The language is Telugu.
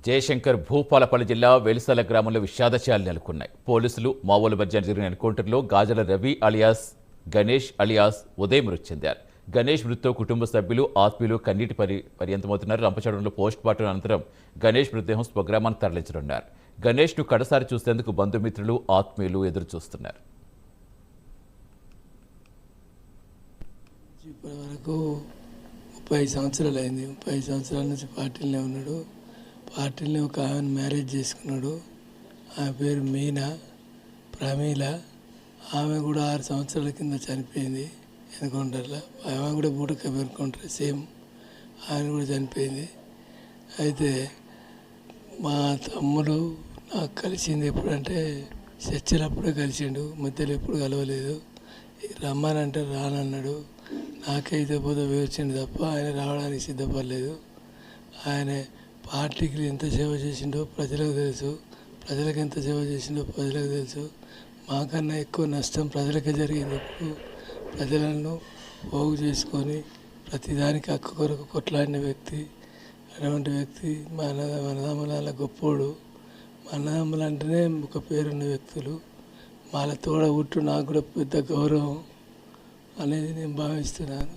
జయశంకర్ భూపాలపల్లి జిల్లా వెలిసల గ్రామంలో విషాదశాలు నెలకొన్నాయి. పోలీసులు మావోల మధ్య జరిగిన ఎన్కౌంటర్లో గాజల రవి అలియాస్ గణేష్ అలియాస్ ఉదయ్ మృతి చెందారు. గణేష్ మృతితో కుటుంబ సభ్యులు ఆత్మీయులు కన్నీటి పర్యంతమవుతున్నారు. రంపచోడవరంలో పోస్ట్ మార్టం అనంతరం గణేష్ మృతదేహం స్వగ్రామానికి తరలించనున్నారు. గణేష్ను కడసారి చూసేందుకు బంధుమిత్రులు ఆత్మీయులు ఎదురు చూస్తున్నారు. ఇప్పటి వరకు 30 సంవత్సరాలు అయింది. 30 సంవత్సరాల నుంచి పార్టీలోనే ఉన్నాడు. పార్టీలో ఒక ఆమెను మ్యారేజ్ చేసుకున్నాడు. ఆమె పేరు మీనా ప్రమీల. ఆమె కూడా 6 సంవత్సరాల కింద చనిపోయింది ఎన్కౌంటర్లో. ఆమె కూడా బూటకప్ ఎన్కౌంటర్ సేమ్. ఆమె కూడా చనిపోయింది. అయితే మా తమ్ముడు నాకు కలిసింది ఎప్పుడంటే చర్చలప్పుడే కలిసిండు. మధ్యలో ఎప్పుడు కలవలేదు. రమ్మనంటే రానన్నాడు. నాకైతే పోతే వచ్చిండు తప్ప ఆయన రావడానికి సిద్ధపడలేదు. ఆయన పార్టీకి ఎంత సేవ చేసిండో ప్రజలకు తెలుసు. ప్రజలకు ఎంత సేవ చేసిండో ప్రజలకు తెలుసు. మాకన్నా ఎక్కువ నష్టం ప్రజలకే జరిగింది. ఇప్పుడు ప్రజలను పోగు చేసుకొని ప్రతిదానికి హక్కు కొరకు కొట్లాడిన వ్యక్తి. అటువంటి వ్యక్తి మా అన్నదమ్ముల గొప్పోడు. మా అన్నదమ్ములు అంటేనే ఒక పేరున్న వ్యక్తులు. వాళ్ళ తోడ ఉట్టు నాకు కూడా పెద్ద గౌరవం అనేది నేను భావిస్తున్నాను.